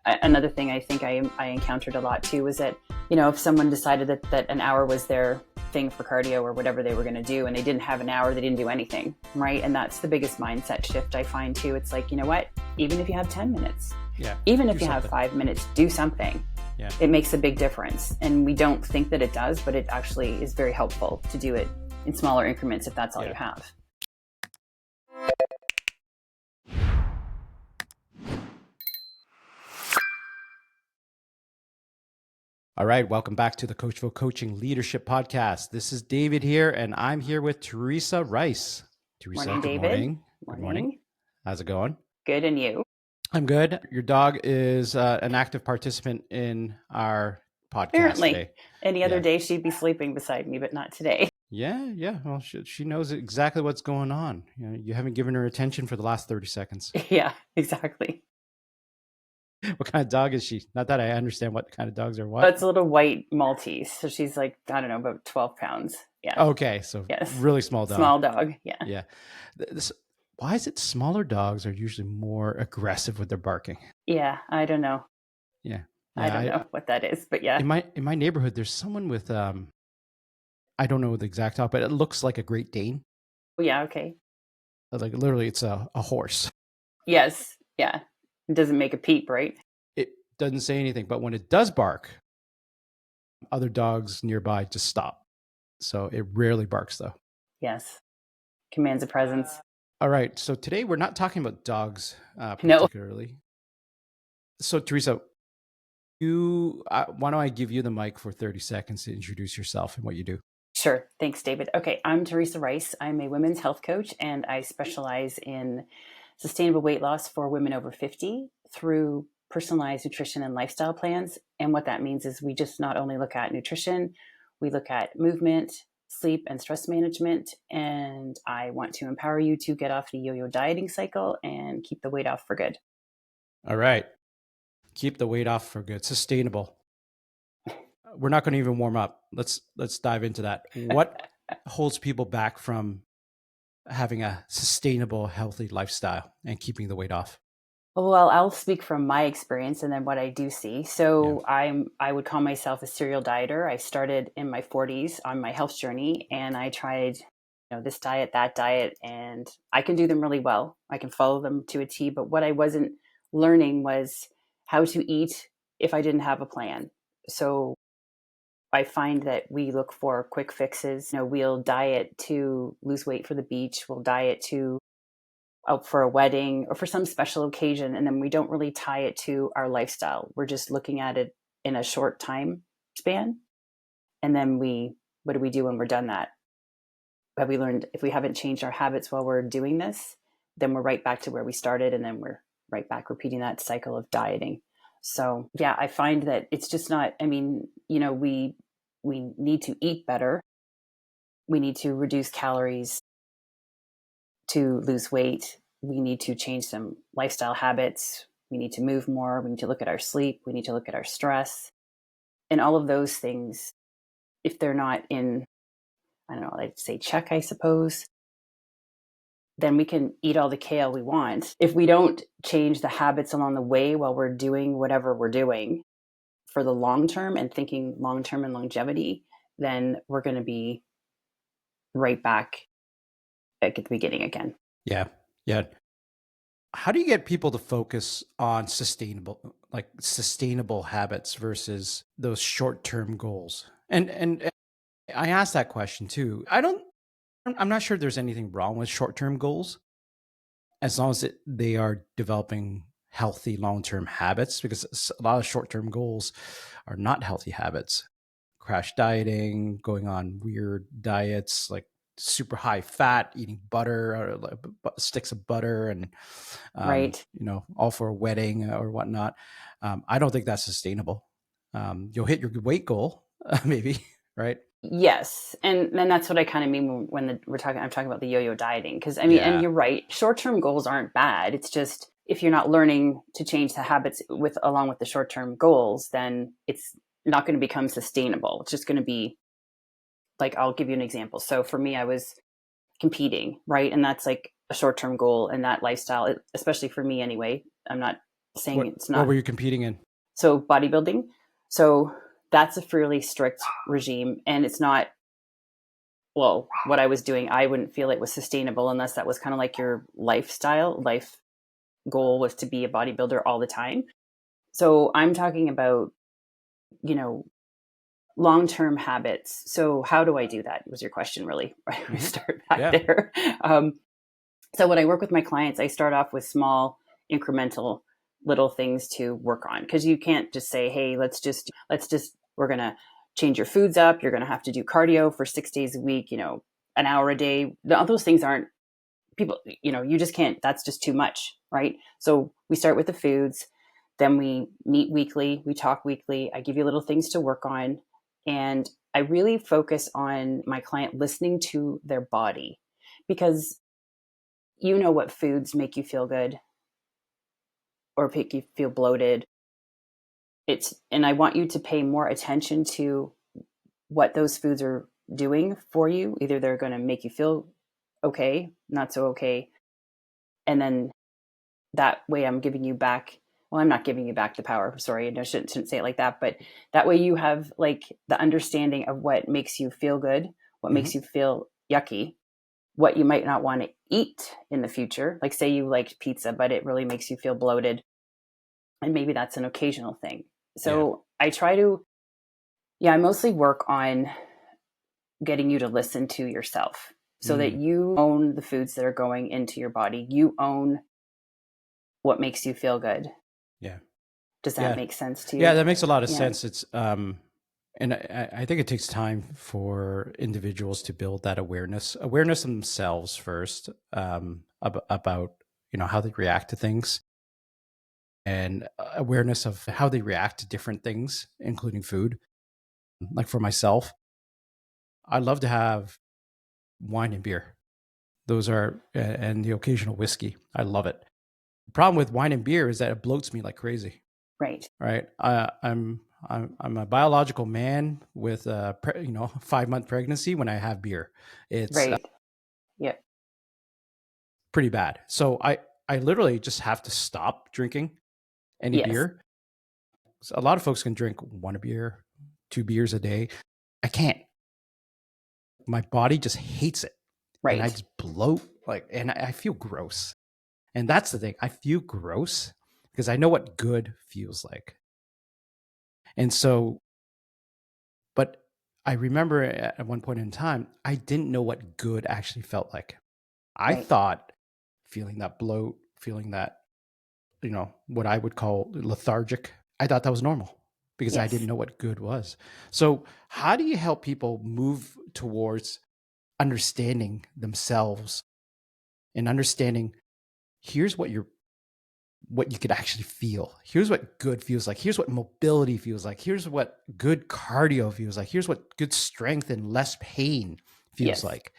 Another thing I think I encountered a lot too was that, if someone decided that an hour was their thing for cardio or whatever they were going to do, and they didn't have an hour, they didn't do anything, right? And that's the biggest mindset shift I find too. It's like, you know what? Even if you have 10 minutes, even if you have 5 minutes, do something. Yeah. It makes a big difference. And we don't think that it does, but it actually is very helpful to do it in smaller increments if that's all you have. All right, welcome back to the Coachful Coaching Leadership Podcast. This is David here, and I'm here with Teresa Ryce. Teresa, Morning, good David. morning. Good morning. How's it going? Good, and you? I'm good. Your dog is an active participant in our podcast Apparently. today. Any other day she'd be sleeping beside me, but not today. Yeah. Well, she knows exactly what's going on. You haven't given her attention for the last 30 seconds. Yeah, exactly. What kind of dog is she? Not that I understand what kind of dogs are what. But it's a little white Maltese. So she's like, I don't know, about 12 pounds. Yeah. Okay. So really small dog. Small dog. Yeah. Yeah. Why is it smaller dogs are usually more aggressive with their barking? Yeah. I don't know. Yeah. I don't know what that is, but yeah. In my neighborhood, there's someone with, I don't know the exact dog, but it looks like a Great Dane. Oh, yeah. Okay. Like literally it's a horse. Yes. Yeah. It doesn't make a peep, right? It doesn't say anything, but when it does bark, other dogs nearby just stop. So it rarely barks though. Yes. Commands a presence. All right. So today we're not talking about dogs particularly. No. So Teresa, why don't I give you the mic for 30 seconds to introduce yourself and what you do? Sure. Thanks, David. Okay. I'm Teresa Ryce. I'm a women's health coach, and I specialize in sustainable weight loss for women over 50 through personalized nutrition and lifestyle plans. And what that means is we just not only look at nutrition, we look at movement, sleep, and stress management. And I want to empower you to get off the yo-yo dieting cycle and keep the weight off for good. All right. Keep the weight off for good. Sustainable. We're not going to even warm up. Let's dive into that. What holds people back from having a sustainable, healthy lifestyle and keeping the weight off? Well, I'll speak from my experience and then what I do see. So I would call myself a serial dieter. I started in my 40s on my health journey, and I tried this diet, that diet, and I can do them really well. I can follow them to a T, but what I wasn't learning was how to eat if I didn't have a plan. So I find that we look for quick fixes. We'll diet to lose weight for the beach. We'll diet to out for a wedding or for some special occasion. And then we don't really tie it to our lifestyle. We're just looking at it in a short time span. And then what do we do when we're done that? Have we learned if we haven't changed our habits while we're doing this, then we're right back to where we started. And then we're right back repeating that cycle of dieting. So yeah, I find that it's just not, we need to eat better. We need to reduce calories to lose weight. We need to change some lifestyle habits. We need to move more. We need to look at our sleep. We need to look at our stress. And all of those things, if they're not in, I'd say check, I suppose, then we can eat all the kale we want. If we don't change the habits along the way while we're doing whatever we're doing for the long term and thinking long term and longevity, then we're going to be right back at the beginning again. Yeah. How do you get people to focus on sustainable habits versus those short-term goals? And I asked that question too. I'm not sure there's anything wrong with short-term goals as long as they are developing healthy long-term habits, because a lot of short-term goals are not healthy habits. Crash dieting, going on weird diets, like super high fat, eating butter or like sticks of butter and, right. All for a wedding or whatnot. I don't think that's sustainable. You'll hit your weight goal, maybe, right? Yes. And that's what I kind of mean when I'm talking about the yo-yo dieting. Cause and you're right. Short-term goals aren't bad. It's just, if you're not learning to change the habits along with the short-term goals, then it's not going to become sustainable. It's just going to be like, I'll give you an example. So for me, I was competing, right? And that's like a short-term goal, and that lifestyle, especially for me anyway, I'm not saying it's What not. were you competing in? So bodybuilding. So that's a fairly strict regime, and it's not, well, what I was doing, I wouldn't feel it was sustainable unless that was kind of like your lifestyle. Life goal was to be a bodybuilder all the time. So I'm talking about, you know, long-term habits. So how do I do that was your question, really. Right? We start back Yeah. there. So when I work with my clients, I start off with small incremental little things to work on, because you can't just say, hey, we're going to change your foods up. You're going to have to do cardio for 6 days a week, an hour a day. All those things aren't, people, you just can't, that's just too much. Right. So we start with the foods, then we meet weekly, we talk weekly. I give you little things to work on. And I really focus on my client listening to their body, because you know what foods make you feel good or make you feel bloated. And I want you to pay more attention to what those foods are doing for you. Either they're going to make you feel okay, not so okay. And then that way I'm giving you back. Well, I'm not giving you back the power. Sorry, I shouldn't say it like that. But that way you have like the understanding of what makes you feel good, what Mm-hmm. makes you feel yucky, what you might not want to eat in the future. Like say you liked pizza, but it really makes you feel bloated. And maybe that's an occasional thing. Yeah. So I mostly work on getting you to listen to yourself so that you own the foods that are going into your body. You own what makes you feel good. Yeah. Does that Yeah. make sense to Yeah, you? that makes a lot of Yeah. sense. It's and I think it takes time for individuals to build that awareness themselves first, about how they react to things, and awareness of how they react to different things, including food. Like for myself, I love to have wine and beer. Those are and the occasional whiskey. I love it. The problem with wine and beer is that it bloats me like crazy. Right. Right. I'm a biological man with a 5-month pregnancy. When I have beer, it's Right. Yeah. pretty bad. So I literally just have to stop drinking any Yes. beer. So a lot of folks can drink one beer, 2 beers a day. I can't. My body just hates it, and I Right. just bloat and I feel gross. And that's the thing. I feel gross because I know what good feels like. And so, but I remember at one point in time, I didn't know what good actually felt like. I Right. thought feeling that bloat, feeling that, what I would call lethargic, I thought that was normal because I didn't Yes. know what good was. So, how do you help people move towards understanding themselves and understanding here's what you could actually feel. Here's what good feels like. Here's what mobility feels like. Here's what good cardio feels like. Here's what good strength and less pain feels Yes. like.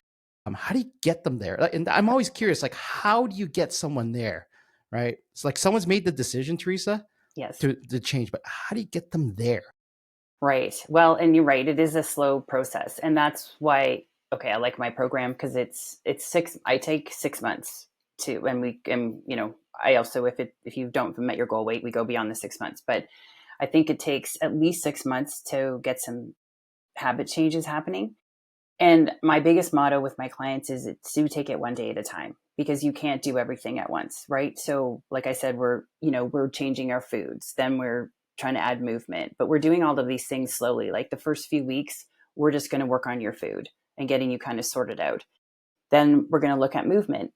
How do you get them there? And I'm always curious, like, how do you get someone there? Right? It's like someone's made the decision, Teresa, Yes. to change, but how do you get them there? Right. Well, and you're right. It is a slow process. And that's why, okay, I like my program because I take 6 months to, I also, if you don't met your goal weight, we go beyond the 6 months, but I think it takes at least 6 months to get some habit changes happening. And my biggest motto with my clients is to take it one day at a time, because you can't do everything at once, right? So like I said, we're changing our foods, then we're trying to add movement, but we're doing all of these things slowly. Like the first few weeks, we're just going to work on your food and getting you kind of sorted out. Then we're going to look at movement,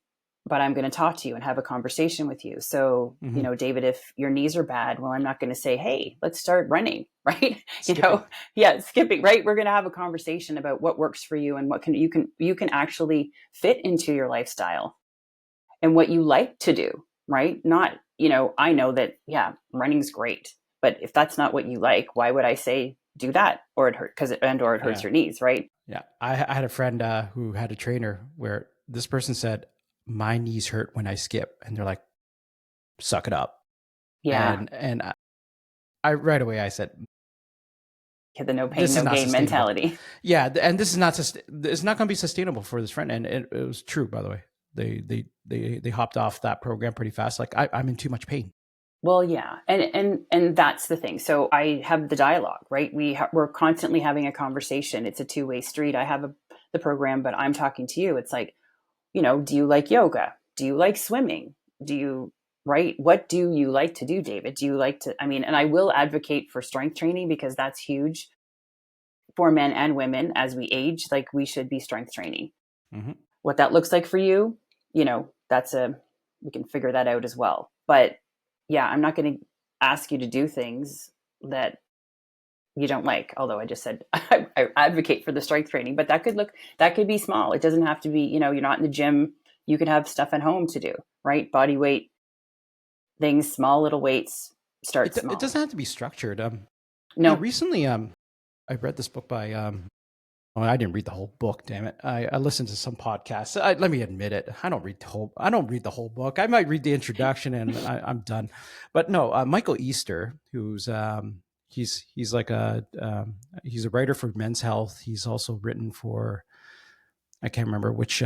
but I'm going to talk to you and have a conversation with you. So, Mm-hmm. David, if your knees are bad, well, I'm not going to say, hey, let's start running, right? Skipping. Skipping, right? We're going to have a conversation about what works for you and what you can actually fit into your lifestyle and what you like to do, right? Not, I know that, yeah, running's great, but if that's not what you like, why would I say do that? Or it hurt or it hurts Yeah. your knees, right? Yeah. I had a friend who had a trainer where this person said, my knees hurt when I skip. And they're like, suck it up. Yeah. And I right away I said, The no pain, this is no not gain sustainable. mentality. Yeah, and this is not it's not going to be sustainable for this friend. And it was true, by the way. They hopped off that program pretty fast. Like I'm in too much pain. Well, yeah. And that's the thing. So I have the dialogue, right? We're constantly having a conversation. It's a two-way street. I have the program, but I'm talking to you. It's like, do you like yoga? Do you like swimming? Do you, right? What do you like to do, David? Do you like to, and I will advocate for strength training because that's huge for men and women as we age. Like we should be strength training. Mm-hmm. What that looks like for you, we can figure that out as well. But yeah, I'm not going to ask you to do things that you don't like. Although I just said I advocate for the strength training, but that could be small. It doesn't have to be, you're not in the gym. You could have stuff at home to do, right? Body weight things, small little weights, start It small. doesn't have to be structured. No. Recently, I read this book by, well, I didn't read the whole book. Damn it! I listened to some podcasts. Let me admit it. I don't read the whole book. I might read the introduction and I'm done. But no, Michael Easter, who's he's like he's a writer for Men's Health. He's also written for, I can't remember which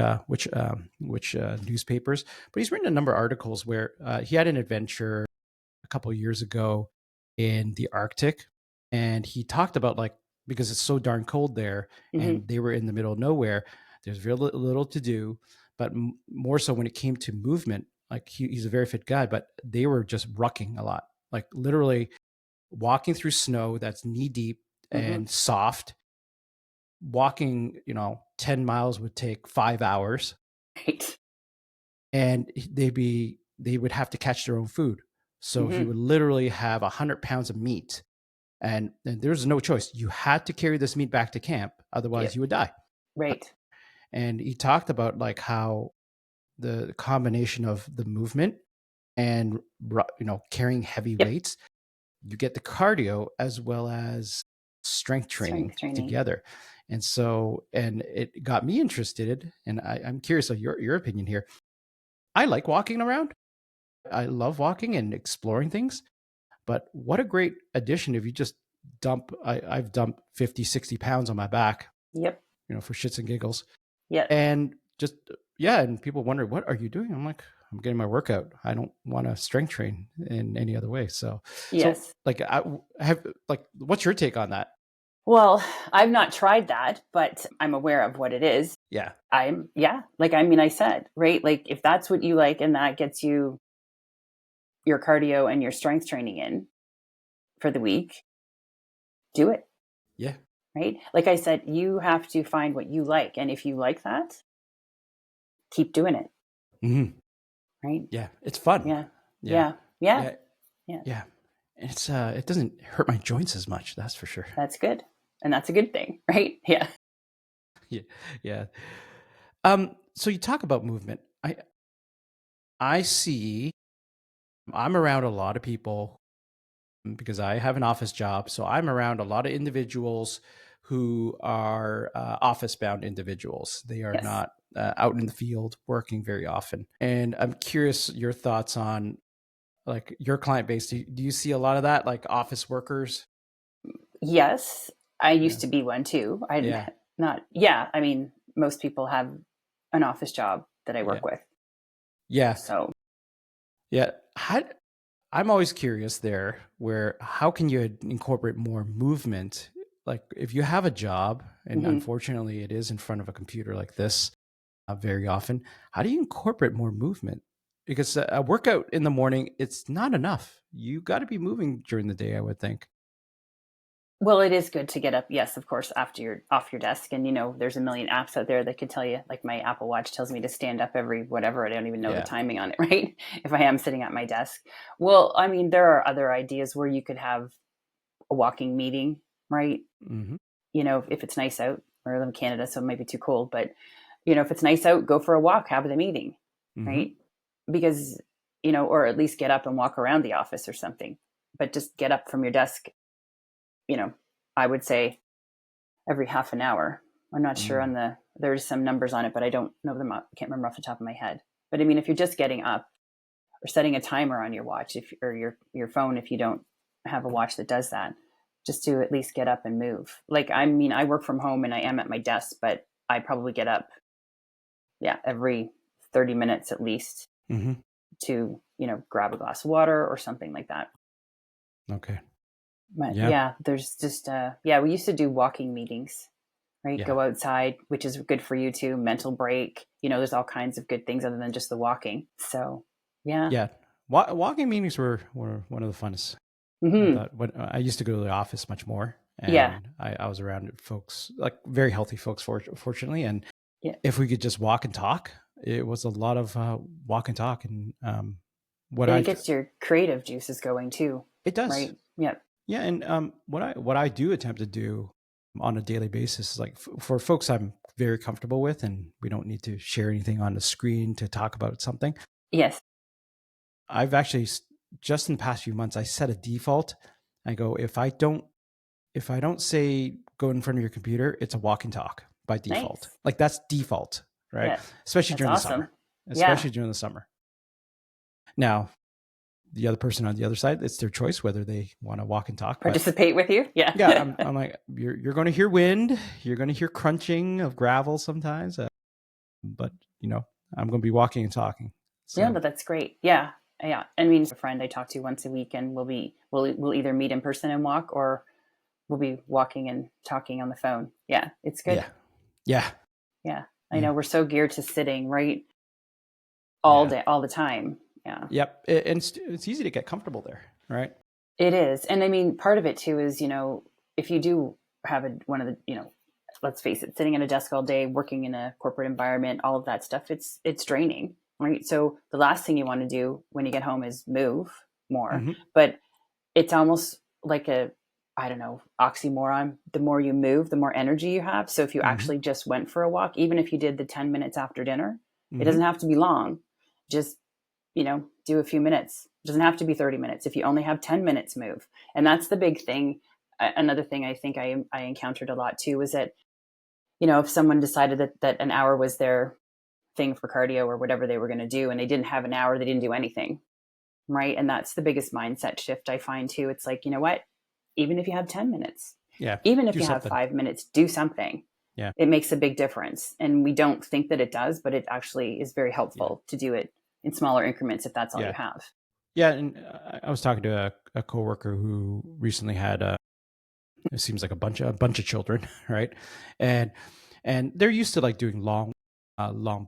newspapers, but he's written a number of articles where he had an adventure a couple of years ago in the Arctic, and he talked about, like, because it's so darn cold there, Mm-hmm. and they were in the middle of nowhere. There's very little to do, but more so when it came to movement. Like he's a very fit guy, but they were just rucking a lot, like literally walking through snow that's knee deep Mm-hmm. and soft. Walking, 10 miles would take 5 hours, Right. and they would have to catch their own food. So he Mm-hmm. would literally have 100 pounds of meat, and there's no choice. You had to carry this meat back to camp, otherwise Yep. you would die. Right. And he talked about like how the combination of the movement and carrying heavy Yep. weights, you get the cardio as well as strength training Strength training. together. And so, and it got me interested, and I'm curious of your opinion here. I like walking around. I love walking and exploring things, but what a great addition if you just I've dumped 50, 60 pounds on my back, Yep. for shits and giggles. Yep. And just, yeah. And people wonder, what are you doing? I'm like, I'm getting my workout. I don't want to strength train in any other way. So Yes. like, I have, like, what's your take on that? Well, I've not tried that, but I'm aware of what it is. Yeah. I said, right? Like if that's what you like and that gets you your cardio and your strength training in for the week, do it, Yeah. right? Like I said, you have to find what you like. And if you like that, keep doing it, Mm-hmm. right? Yeah. It's fun. Yeah. Yeah. Yeah. Yeah. Yeah. Yeah. Yeah. And it doesn't hurt my joints as much. That's for sure. That's good. And that's a good thing, right? Yeah. Yeah. Yeah. So you talk about movement. I see, I'm around a lot of people because I have an office job. So I'm around a lot of individuals who are office bound individuals. They are Yes. not out in the field working very often. And I'm curious your thoughts on, like, your client base. Do you see a lot of that, like office workers? Yes. I Yeah. used to be one too. I Yeah. not, yeah. Most people have an office job that I Yeah. work with. Yeah. So, Yeah. I'm always curious there, where how can you incorporate more movement? Like if you have a job, and mhm. unfortunately it is in front of a computer like this very often, how do you incorporate more movement? Because a workout in the morning, it's not enough. You got to be moving during the day, I would think. Well, it is good to get up, yes, of course, after you're off your desk. And, there's a million apps out there that can tell you, like my Apple Watch tells me to stand up every whatever. I don't even know the Yeah. timing on it, right? If I am sitting at my desk. Well, there are other ideas where you could have a walking meeting, right? Mm-hmm. If it's nice out, or I live in Canada, so it might be too cold, but, if it's nice out, go for a walk, have the meeting, Mm-hmm. right? Because, or at least get up and walk around the office or something, but just get up from your desk, you know, I would say every half an hour. I'm not sure Mm-hmm. there's some numbers on it, but I don't know them. I can't remember off the top of my head. But if you're just getting up or setting a timer on your watch, or your phone, if you don't have a watch that does that, just to at least get up and move. Like, I work from home and I am at my desk, but I probably get up, every 30 minutes at least Mm-hmm. to grab a glass of water or something like that. Okay. But Yeah. there's just, we used to do walking meetings, right? Yeah. Go outside, which is good for you too. Mental break, there's all kinds of good things other than just the walking. So, yeah. Yeah. Walking meetings were one of the funnest. I Mm-hmm. thought when I used to go to the office much more, Yeah. and I was around folks, like very healthy folks, fortunately. And Yeah. if we could just walk and talk, it was a lot of walk and talk. And what And I it gets your creative juices going too, it does, right? Yeah. yeah. And what I do attempt to do on a daily basis is like for folks I'm very comfortable with, and we don't need to share anything on the screen to talk about something. Yes. I've actually just in the past few months I set a default. I go, if I don't say go in front of your computer, it's a walk and talk by default. Nice. Like that's default, right? Yeah. Especially That's during the awesome. summer. Yeah. Especially during the summer. Now, the other person on the other side, it's their choice whether they want to walk and talk. Participate with you. Yeah. Yeah, I'm like, you're going to hear wind, you're going to hear crunching of gravel sometimes, but I'm going to be walking and talking. So. Yeah, but that's great. Yeah. Yeah. I mean, a friend I talk to once a week, and we'll either meet in person and walk, or we'll be walking and talking on the phone. Yeah. It's good. Yeah. Yeah. Yeah. I know we're so geared to sitting, right? Yeah. Day, all the time. Yeah. Yep. And it's easy to get comfortable there, right? It is. And I mean, part of it too is, if you do have one of the, let's face it, sitting at a desk all day, working in a corporate environment, all of that stuff, it's draining, right? So the last thing you want to do when you get home is move more, Mm-hmm. but it's almost like I don't know, oxymoron. The more you move, the more energy you have. So if you actually just went for a walk, even if you did the 10 minutes after dinner, it doesn't have to be long. Just, do a few minutes. It doesn't have to be 30 minutes. If you only have 10 minutes, move. And that's the big thing. Another thing I think I encountered a lot too was that, if someone decided that an hour was their thing for cardio or whatever they were going to do, and they didn't have an hour, they didn't do anything. Right. And that's the biggest mindset shift I find too. It's like, you know what? Even if you have 10 minutes, even if you have 5 minutes, do something. Yeah. It makes a big difference. And we don't think that it does, but it actually is very helpful to do it in smaller increments if that's all you have. Yeah. And I was talking to a coworker who recently had it seems like a bunch of children, right? And they're used to like doing long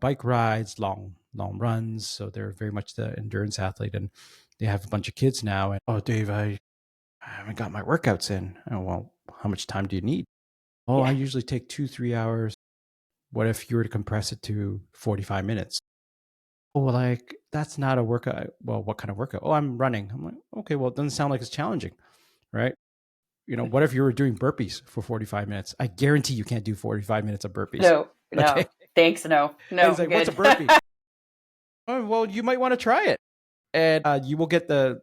bike rides, long runs. So they're very much the endurance athlete, and they have a bunch of kids now. And oh, Dave, I haven't got my workouts in. Oh, well, how much time do you need? Oh, I usually take 2-3 hours. What if you were to compress it to 45 minutes? Oh, like that's not a workout. Well, what kind of workout? Oh, I'm running. I'm like, okay, well, it doesn't sound like it's challenging, right? What if you were doing burpees for 45 minutes? I guarantee you can't do 45 minutes of burpees. No, okay? Thanks. No, he's like, good. What's a burpee? Oh, well, you might want to try it. And you will get the,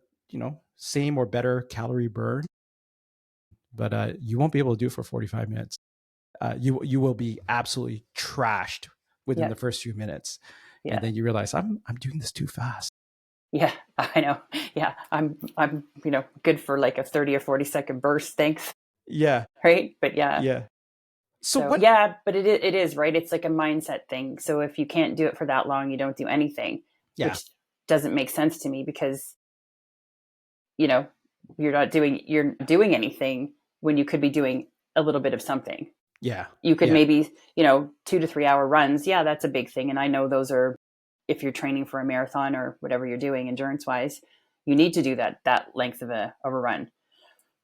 same or better calorie burn, but you won't be able to do it for 45 minutes. You will be absolutely trashed within the first few minutes. Yeah. And then you realize I'm doing this too fast. Yeah, I know. Yeah, I'm good for like a 30 or 40 second burst. Thanks. Yeah. Right. But yeah. Yeah. So what? Yeah, but it is right. It's like a mindset thing. So if you can't do it for that long, you don't do anything, which doesn't make sense to me because, you're doing anything when you could be doing a little bit of something. Yeah. You could maybe, 2 to 3 hour runs. Yeah, that's a big thing. And I know those are, if you're training for a marathon or whatever you're doing endurance wise, you need to do that length of a run.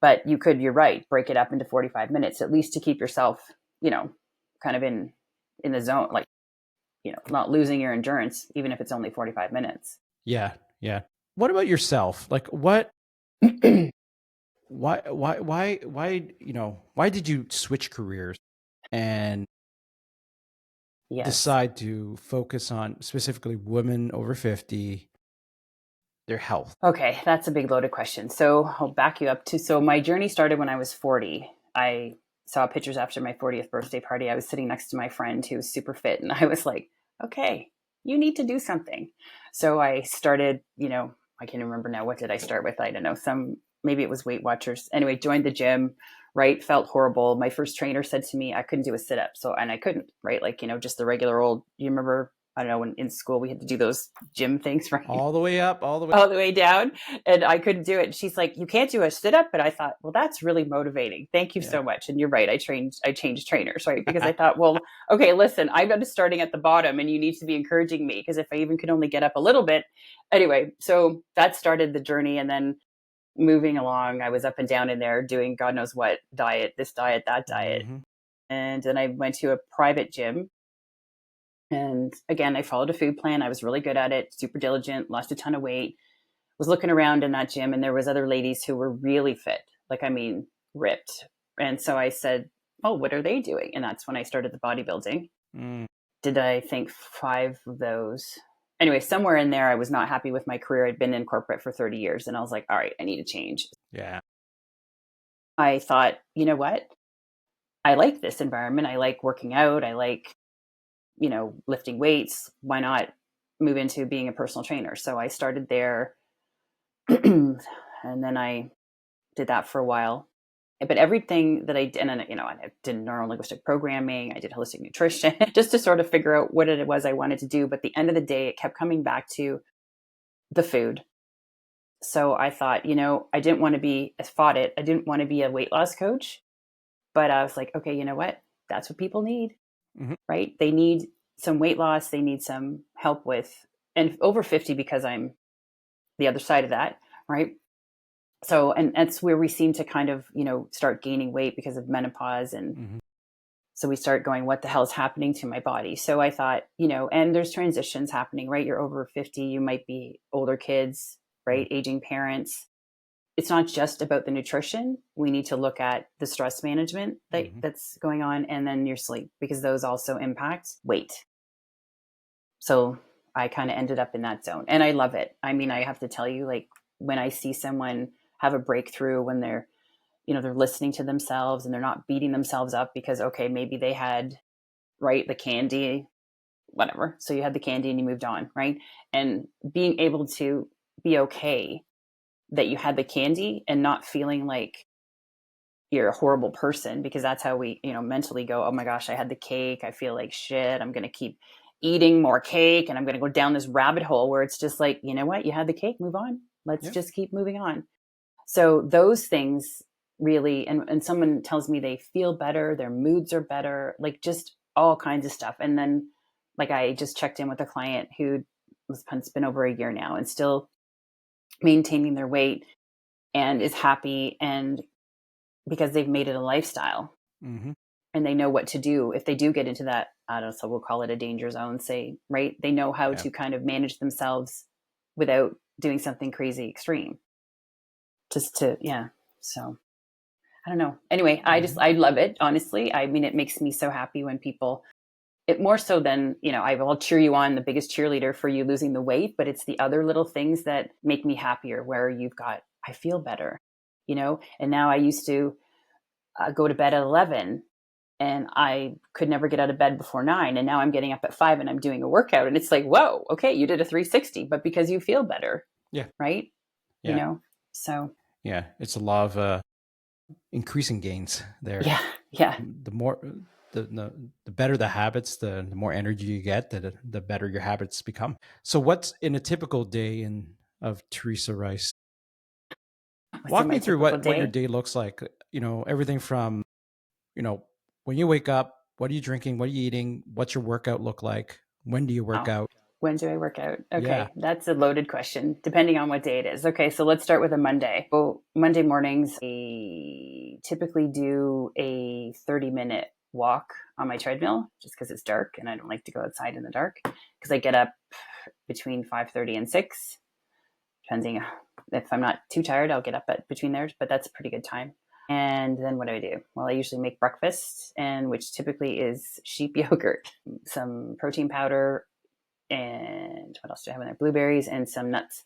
But you're right, break it up into 45 minutes, at least to keep yourself, kind of in the zone, like, not losing your endurance, even if it's only 45 minutes. Yeah. Yeah. What about yourself? Like what, why did you switch careers and decide to focus on specifically women over 50, their health? Okay, that's a big loaded question. So I'll back you up so my journey started when I was 40. I saw pictures after my 40th birthday party. I was sitting next to my friend who was super fit, and I was like, okay, you need to do something. So I started, I can't remember now. What did I start with? I don't know. Maybe it was Weight Watchers. Anyway, joined the gym, right? Felt horrible. My first trainer said to me, I couldn't do a sit-up. And I couldn't, right? Like, just the regular old, you remember I don't know, when in school we had to do those gym things, right? All the way up, all the way. All the way down. And I couldn't do it. She's like, you can't do a sit up. But I thought, well, that's really motivating. Thank you so much. And you're right. I changed trainers, right? Because I thought, well, okay, listen, I'm just starting at the bottom and you need to be encouraging me, because if I even could only get up a little bit. Anyway, so that started the journey. And then moving along, I was up and down in there doing God knows what diet, this diet, that diet. Mm-hmm. And then I went to a private gym. And again, I followed a food plan. I was really good at it, super diligent, lost a ton of weight. Was looking around in that gym and there was other ladies who were really fit, like, I mean, ripped. And so I said, oh, what are they doing? And that's when I started the bodybuilding. Did I think 5 of those? Anyway, somewhere in there, I was not happy with my career. I'd been in corporate for 30 years and I was like, all right, I need a change. Yeah. I thought, you know what? I like this environment. I like working out. I like, lifting weights. Why not move into being a personal trainer? So I started there. And then I did that for a while. But everything that I did, and then, I did neuro-linguistic programming, I did holistic nutrition, just to sort of figure out what it was I wanted to do. But at the end of the day, it kept coming back to the food. So I thought, I didn't want to be, I didn't want to be a weight loss coach. But I was like, okay, you know what? That's what people need, right? They need some weight loss. They need some help with, and over 50, because I'm the other side of that, right? So, and that's where we seem to kind of, start gaining weight because of menopause. And so we start going, what the hell is happening to my body? So I thought, and there's transitions happening, right? You're over 50, you might be older kids, right? Aging parents. It's not just about the nutrition. We need to look at the stress management that's going on, and then your sleep, because those also impact weight. So I kind of ended up in that zone and I love it. I mean, I have to tell you, like, when I see someone have a breakthrough, when they're, they're listening to themselves and they're not beating themselves up because, okay, maybe they had, right, the candy, whatever. So you had the candy and you moved on, right? And being able to be okay that you had the candy and not feeling like you're a horrible person, because that's how we, mentally go, oh my gosh, I had the cake. I feel like shit. I'm going to keep eating more cake and I'm going to go down this rabbit hole where it's just like, you know what? You had the cake, move on. Let's just keep moving on. So those things really, and someone tells me they feel better, their moods are better, like just all kinds of stuff. And then, like, I just checked in with a client who it's been over a year now and still maintaining their weight and is happy, and because they've made it a lifestyle and they know what to do if they do get into that, I don't know, so we'll call it a danger zone, say, right? They know how to kind of manage themselves without doing something crazy extreme. Just to, so I don't know. Anyway, I love it. Honestly. I mean, it makes me so happy when people, it more so than, I will cheer you on, the biggest cheerleader for you losing the weight, but it's the other little things that make me happier, where you've got, I feel better, and now I used to go to bed at 11 and I could never get out of bed before 9. And now I'm getting up at 5 and I'm doing a workout, and it's like, whoa, okay, you did a 360, but because you feel better. Yeah. Right. Yeah. So. Yeah. It's a lot of increasing gains there. Yeah. Yeah. The more, the better the habits, the more energy you get, the better your habits become. So what's in a typical day of Teresa Ryce? Walk me through what your day looks like. Everything from, when you wake up, what are you drinking? What are you eating? What's your workout look like? When do you work out? When do I work out? Okay, that's a loaded question, depending on what day it is. Okay, so let's start with a Monday. So Monday mornings, I typically do a 30-minute walk on my treadmill, just because it's dark and I don't like to go outside in the dark, because I get up between 5:30 and 6, depending if I'm not too tired, I'll get up between there, but that's a pretty good time. And then what do? Well, I usually make breakfast, and which typically is sheep yogurt, some protein powder, and what else do I have in there? Blueberries and some nuts.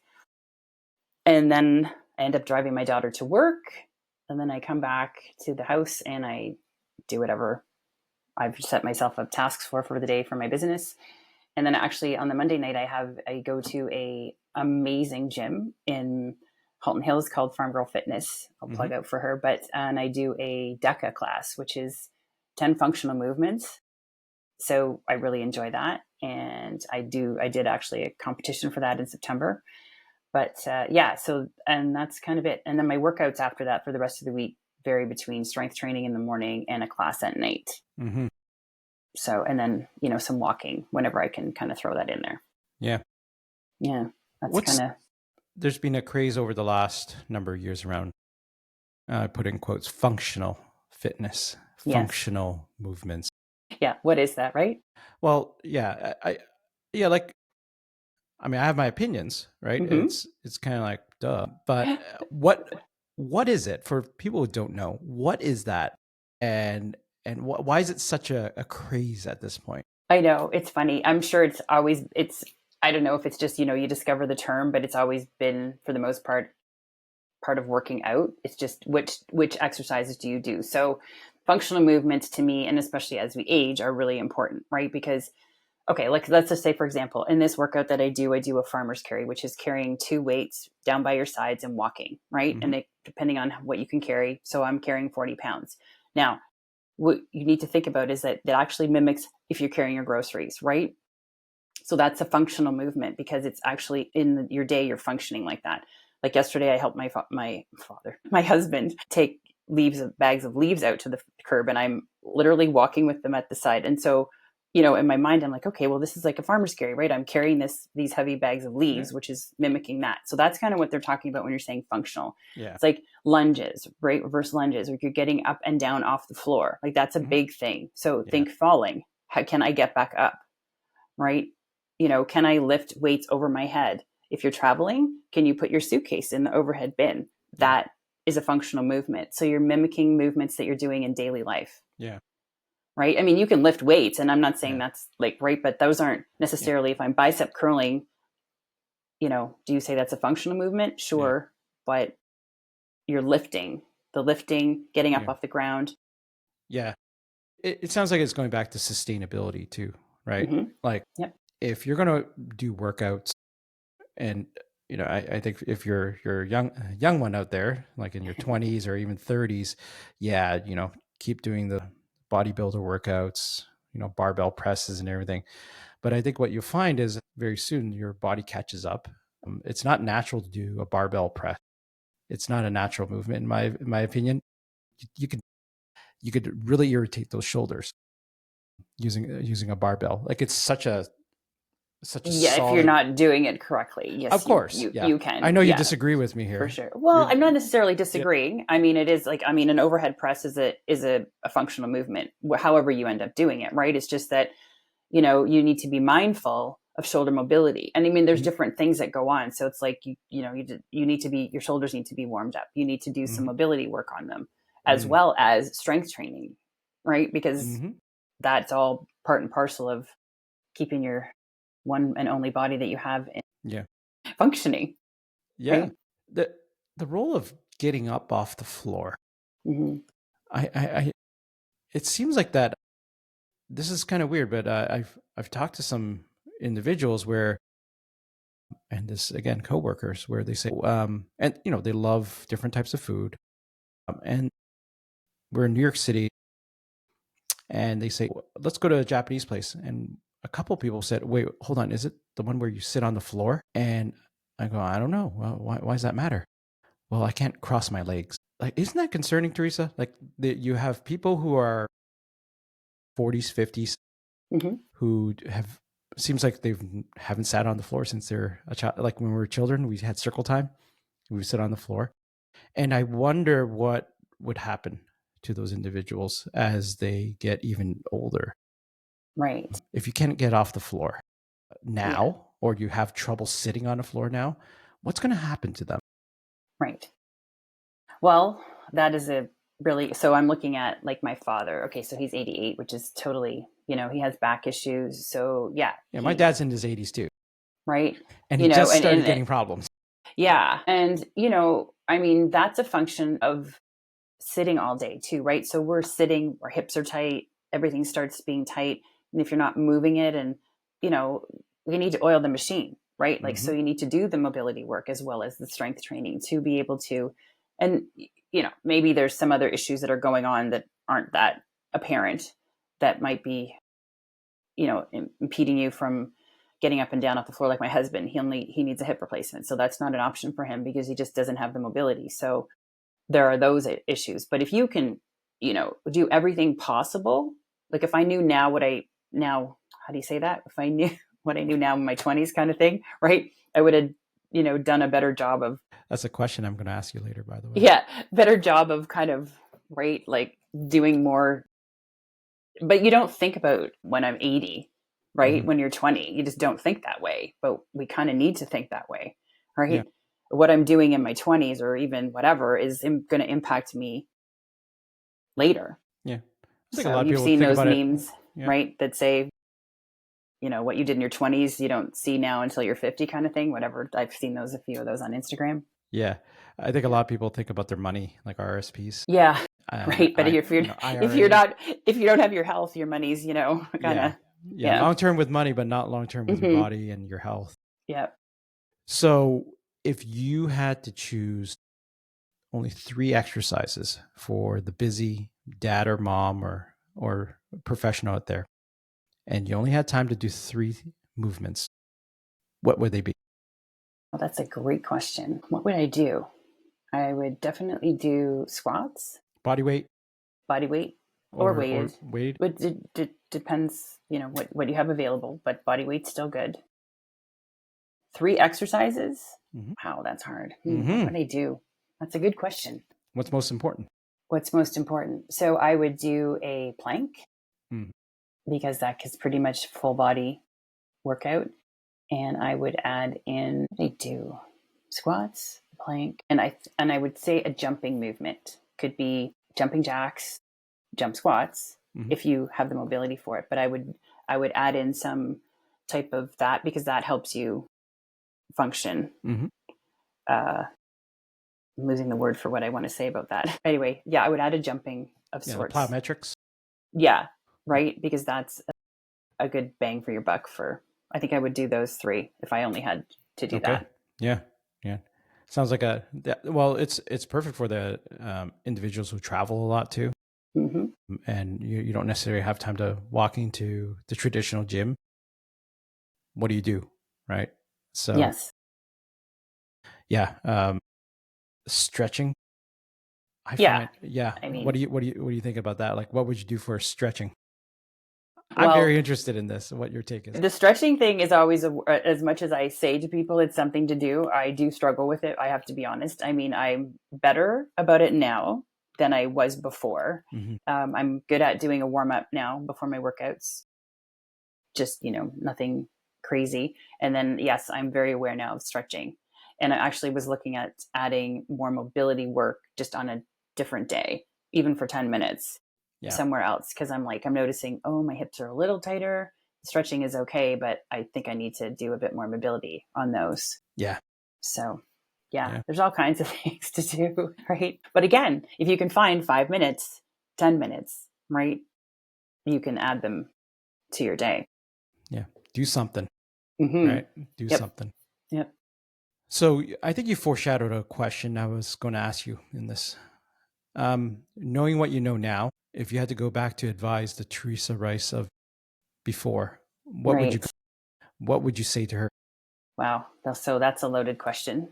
And then I end up driving my daughter to work, and then I come back to the house and I do whatever I've set myself up tasks for the day for my business. And then actually on the Monday night, I go to a amazing gym in Halton Hills called Farm Girl Fitness. I'll plug out for her, and I do a DECA class, which is 10 functional movements. So I really enjoy that. and I did actually a competition for that in September. But yeah, so, and that's kind of it. And then my workouts after that for the rest of the week vary between strength training in the morning and a class at night. Mm-hmm. So, and then, some walking whenever I can kind of throw that in there. Yeah. Yeah. That's kind of. There's been a craze over the last number of years around, I put in quotes, functional fitness, functional movements. Yeah. What is that, right? Well, yeah, I have my opinions, right? Mm-hmm. It's kind of like, duh. But what is it for people who don't know? What is that? And why is it such a craze at this point? I know, it's funny. I'm sure I don't know if it's just, you discover the term, but it's always been, for the most part of working out. It's just which exercises do you do? So functional movements to me, and especially as we age, are really important, right? Because, okay, like let's just say, for example, in this workout that I do a farmer's carry, which is carrying 2 weights down by your sides and walking, right? Mm-hmm. And depending on what you can carry. So I'm carrying 40 pounds. Now, what you need to think about is that actually mimics if you're carrying your groceries, right? So that's a functional movement because it's actually in your day, you're functioning like that. Like yesterday, I helped my husband take bags of leaves out to the curb, and I'm literally walking with them at the side. And so, in my mind, I'm like, okay, well, this is like a farmer's carry, right? I'm carrying these heavy bags of leaves, which is mimicking that. So that's kind of what they're talking about when you're saying functional. Yeah. It's like lunges, right? Reverse lunges, or you're getting up and down off the floor. Like that's a big thing. So think falling. How can I get back up? Right? Can I lift weights over my head? If you're traveling, can you put your suitcase in the overhead bin? That is a functional movement. So you're mimicking movements that you're doing in daily life. Yeah. Right? I mean, you can lift weights, and I'm not saying that's like right, but those aren't necessarily, if I'm bicep curling, do you say that's a functional movement? Sure. But you're lifting, getting up off the ground. Yeah. It sounds like it's going back to sustainability too, right? Mm-hmm. Like if you're going to do workouts, and I think if you're a young one out there, like in your 20s or even 30s, keep doing the bodybuilder workouts, barbell presses and everything. But I think what you find is very soon your body catches up. It's not natural to do a barbell press. It's not a natural movement in my opinion. You could really irritate those shoulders using a barbell. Like it's such a if you're solid. not doing it correctly, yes, Of course, you can. I know you disagree with me here, for sure. Well, I'm not necessarily disagreeing. I mean, it is like, an overhead press is a functional movement, however you end up doing it, right? It's just that you need to be mindful of shoulder mobility, and I mean, there's different things that go on. So it's like you need to be, your shoulders need to be warmed up. You need to do some mobility work on them, as well as strength training, right? Because that's all part and parcel of keeping your one and only body that you have functioning. Yeah. Right? The role of getting up off the floor. Mm-hmm. I it seems like that. This is kind of weird, but I've talked to some individuals where, and this again, coworkers, where they say, and they love different types of food, and we're in New York City, and they say, let's go to a Japanese place, and a couple people said, wait, hold on, is it the one where you sit on the floor? And I go, I don't know. Well, why does that matter? Well, I can't cross my legs. Like, isn't that concerning, Teresa? Like, you have people who are 40s, 50s, who seems like haven't sat on the floor since they're a child. Like when we were children, we had circle time. We would sit on the floor. And I wonder what would happen to those individuals as they get even older. Right. If you can't get off the floor now, or you have trouble sitting on the floor now, what's going to happen to them? Right. Well, that is so I'm looking at like my father. Okay, so he's 88, which is totally, he has back issues. So yeah. My dad's in his 80s too. Right. And he just started getting problems. Yeah. And, I mean, that's a function of sitting all day too, right? So we're sitting, our hips are tight, everything starts being tight. And if you're not moving it, and, we need to oil the machine, right? Like, so you need to do the mobility work as well as the strength training to be able to, and, maybe there's some other issues that are going on that aren't that apparent, that might be impeding you from getting up and down off the floor. Like my husband, he needs a hip replacement. So that's not an option for him because he just doesn't have the mobility. So there are those issues. But if you can, do everything possible, like if I knew now how do you say that? If I knew what I knew now in my 20s kind of thing, right? I would have, done a better job of. That's a question I'm going to ask you later, by the way. Yeah. Better job of kind of, right. Like doing more, but you don't think about when I'm 80, right? Mm-hmm. When you're 20, you just don't think that way, but we kind of need to think that way, right? Yeah. What I'm doing in my 20s or even whatever is going to impact me later. Yeah. I think a So lot of you've people seen think those about it. memes, Yeah. right? That say, what you did in your 20s, you don't see now until you're 50 kind of thing, whatever. I've seen a few of those on Instagram. Yeah. I think a lot of people think about their money, like RSPs. Yeah. And Right. But if you're, IRAs. if you don't have your health, your money's, kind of. Yeah. Long term with money, but not long term with your body and your health. Yeah. So if you had to choose only 3 exercises for the busy dad or mom or professional out there, and you only had time to do 3 movements, what would they be? Well, that's a great question. What would I do? I would definitely do squats, Body weight body weight, or or weighted. weight? It depends, what you have available, but body weight's still good. 3 exercises? Mm-hmm. Wow, that's hard. Mm-hmm. What would I do? That's a good question. What's most important? What's most important? So I would do a plank because that is pretty much full body workout. And I would add in, what do I do? Squats, plank, and I would say a jumping movement. Could be jumping jacks, jump squats, if you have the mobility for it. But I would add in some type of that because that helps you function. I'm losing the word for what I want to say about that. Anyway, yeah, I would add a jumping of sorts. The plyometrics. Yeah, right, because that's a good bang for your buck. I think I would do those 3 if I only had to do that. Yeah. Sounds like it's perfect for the individuals who travel a lot too. And you don't necessarily have time to walk into the traditional gym. What do you do, right? So yes, yeah, stretching. What do you think about that? Like, what would you do for stretching? I'm very interested in this. What your take is? The stretching thing is always, as much as I say to people, it's something to do. I do struggle with it. I have to be honest. I mean, I'm better about it now than I was before. I'm good at doing a warm up now before my workouts. Just, nothing crazy. And then, yes, I'm very aware now of stretching. And I actually was looking at adding more mobility work just on a different day, even for 10 minutes. Somewhere else, because I'm noticing, my hips are a little tighter. Stretching is okay, but I think I need to do a bit more mobility on those. So there's all kinds of things to do, right? But again, if you can find 5 minutes, 10 minutes, right, you can add them to your day. Do something. Right, do something. So I think you foreshadowed a question I was going to ask you in this. Knowing what you know now, if you had to go back to advise the Teresa Ryce of before, what would you say to her? Wow. So that's a loaded question.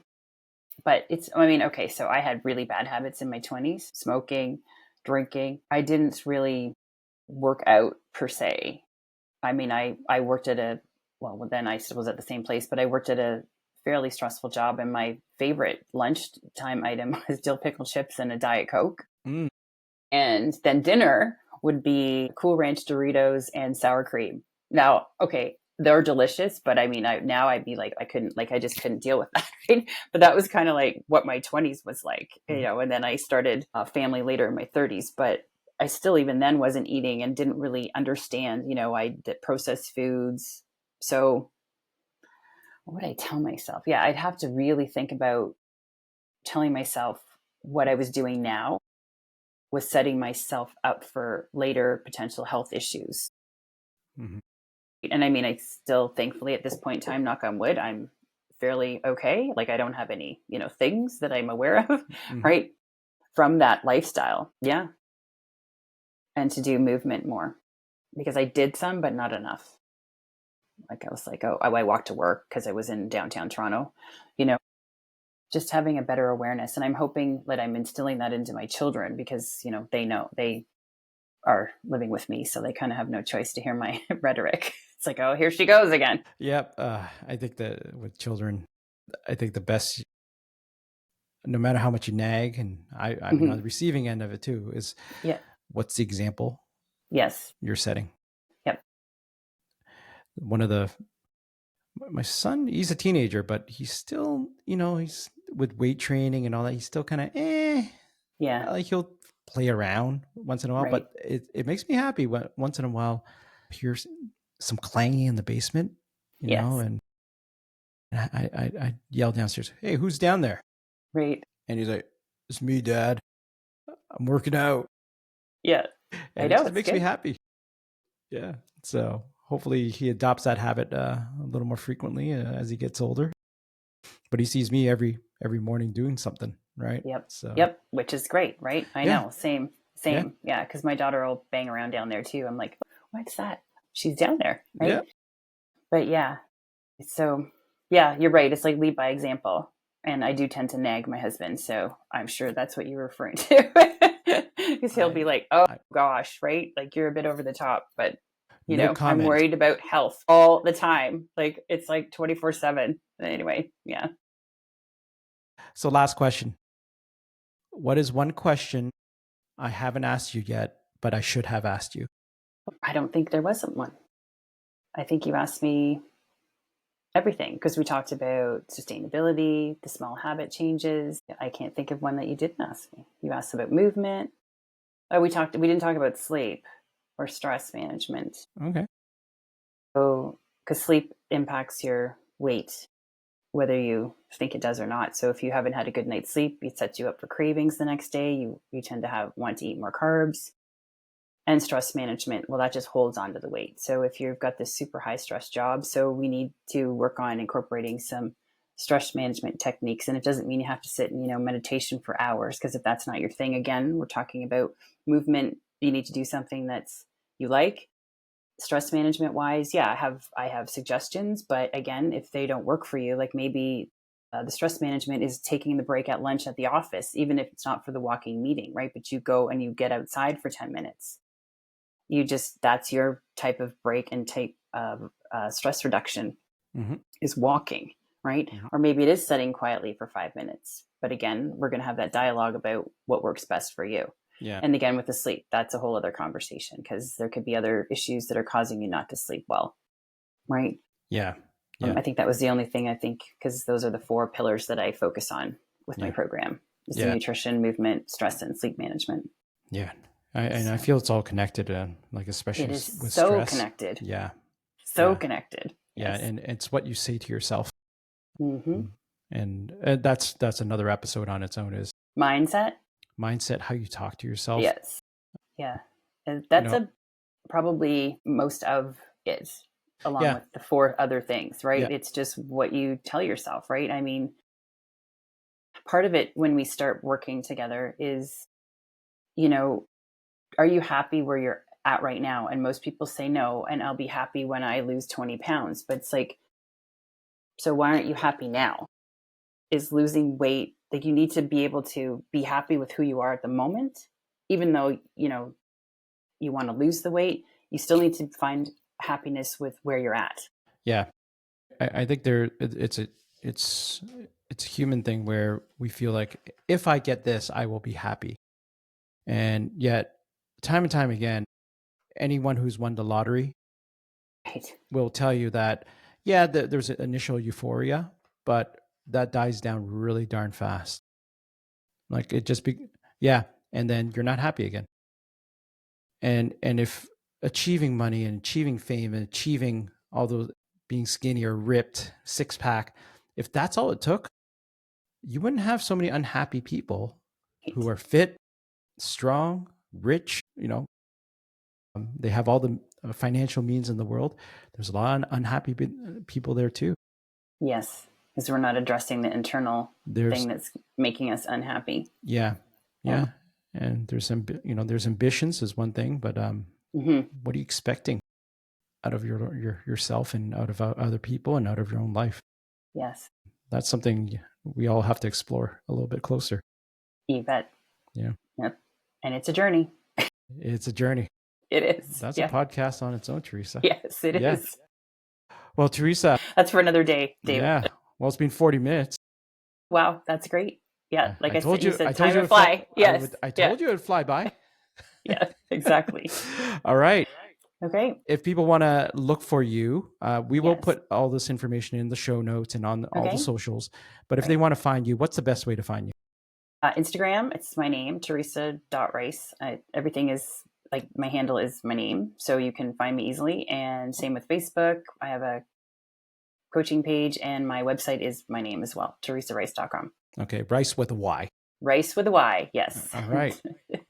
But okay, so I had really bad habits in my 20s, smoking, drinking. I didn't really work out per se. I mean, I worked at then I still was at the same place, but I worked at a fairly stressful job, and my favorite lunchtime item was dill pickle chips and a Diet Coke. And then dinner would be Cool Ranch Doritos and sour cream. Now, okay, they're delicious, but I mean, I'd be like, I just couldn't deal with that. Right? But that was kind of like what my 20s was like, and then I started a family later in my 30s, but I still, even then, wasn't eating and didn't really understand, I did processed foods. So what would I tell myself? Yeah, I'd have to really think about telling myself what I was doing now was setting myself up for later potential health issues. And I mean, I still, thankfully, at this point in time, knock on wood, I'm fairly okay. Like I don't have any, things that I'm aware of, right? From that lifestyle. Yeah. And to do movement more. because I did some, but not enough. Like I was like, oh, I walked to work because I was in downtown Toronto, you know, just having a better awareness. And I'm hoping that I'm instilling that into my children because, you know they are living with me. So they kind of have no choice to hear my rhetoric. It's like, oh, here she goes again. Yep. I think that with children, I think the best, no matter how much you nag, and I've been on the receiving end of it too, is Yeah. what's the example Yes. you're setting? Yep. My son, he's a teenager, but he's still, he's with weight training and all that. He's still kind of, Yeah. like he'll play around once in a while, Right. but it makes me happy when once in a while hear some clanging in the basement, Yes. and I yell downstairs, "Hey, who's down there?" Right. And he's like, "It's me, Dad. I'm working out." Yeah. I And it know. just It's makes me good. happy. Yeah. So hopefully he adopts that habit a little more frequently as he gets older. But he sees me every morning doing something, right? Yep. So Yep. Which is great. Right. I yeah, know. Same. yeah, Same. Yeah. Because my daughter will bang around down there too. I'm like, what's that? She's down there. yeah. Right. But yeah. So yeah, you're right. It's like lead by example. And I do tend to nag my husband. So I'm sure that's what you're referring to. Because he'll be like, oh I gosh, right? Like you're a bit over the top. But, no I'm comment. worried about health all the time. Like it's like 24/7. Anyway, yeah. So last question. What is one question I haven't asked you yet, but I should have asked you? I don't think there wasn't one. I think you asked me everything because we talked about sustainability, the small habit changes. I can't think of one that you didn't ask me. You asked about movement. Oh, we didn't talk about sleep or stress management. Okay. So, because sleep impacts your weight, whether you think it does or not. So, if you haven't had a good night's sleep, it sets you up for cravings the next day. You tend to want to eat more carbs. And stress management, well, that just holds on to the weight. So, if you've got this super high stress job, so we need to work on incorporating some stress management techniques. And it doesn't mean you have to sit in, meditation for hours, because if that's not your thing, again, we're talking about movement. You need to do something that's you like. Stress management wise, yeah, I have suggestions, but again, if they don't work for you, like maybe the stress management is taking the break at lunch at the office, even if it's not for the walking meeting, right? But you go and you get outside for 10 minutes. That's your type of break and type of stress reduction Mm-hmm. is walking, right? Mm-hmm. Or maybe it is sitting quietly for 5 minutes. But again, we're going to have that dialogue about what works best for you. Yeah. And again, with the sleep, that's a whole other conversation because there could be other issues that are causing you not to sleep well, right? Yeah. Yeah. I think that was the only thing because those are the 4 pillars that I focus on with my Yeah. program: is the Yeah. nutrition, movement, stress, and sleep management. Yeah. And I feel it's all connected, like especially It is with so stress. connected, Yeah. so Yeah. connected. Yeah. Yes. And it's what you say to yourself. Mm-hmm. And that's another episode on its own, is Mindset. mindset, how you talk to yourself. Yes. Yeah. And You that's know, a probably most of it, along yeah. with the 4 other things, right? Yeah. It's just what you tell yourself, right? I mean, part of it when we start working together is, you know, are you happy where you're at right now? And most people say no, and I'll be happy when I lose 20 pounds. But it's like, so why aren't you happy now? Is losing weight, like you need to be able to be happy with who you are at the moment, even though, you want to lose the weight, you still need to find happiness with where you're at. Yeah. I think it's a human thing where we feel like if I get this, I will be happy. And yet, time and time again, anyone who's won the lottery Right. will tell you that, yeah, there's an initial euphoria, but that dies down really darn fast. Like yeah, and then you're not happy again. And if achieving money and achieving fame and achieving all those, being skinny or ripped, six pack, if that's all it took, you wouldn't have so many unhappy people who Right. are fit, strong, rich, they have all the financial means in the world. There's a lot of unhappy people there too. Yes, because we're not addressing the internal There's thing that's making us unhappy. Yeah, Yeah. yeah, and there's some, there's ambitions is one thing, but Mm-hmm. What are you expecting out of yourself and out of other people and out of your own life? Yes. That's something we all have to explore a little bit closer. You bet. Yeah. Yep. And it's a journey. It's a journey. It is. That's a Yeah. podcast on its own, Teresa. Yes, it Yeah. is. Well, Teresa. That's for another day, David. Yeah. Well, it's been 40 minutes. Wow, that's great. Yeah, like I said, you said time would fly. Yes. I told you it would fly by. Yeah, exactly. All right. Okay. If people want to look for you, we will Yes. put all this information in the show notes and on all the Okay. socials. But if Right. they want to find you, what's the best way to find you? Instagram, it's my name, teresa.ryce. Everything is like my handle is my name, so you can find me easily. And same with Facebook. I have a coaching page, and my website is my name as well, teresaryce.com. Okay, Rice with a Y. Rice with a Y, yes. All right.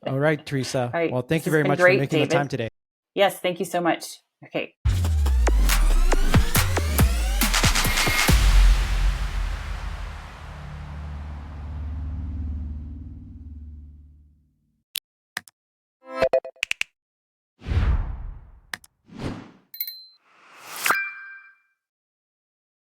All right, Teresa. All right. Well, thank This you has very been much great, for making David. the time today. Yes, thank you so much. Okay.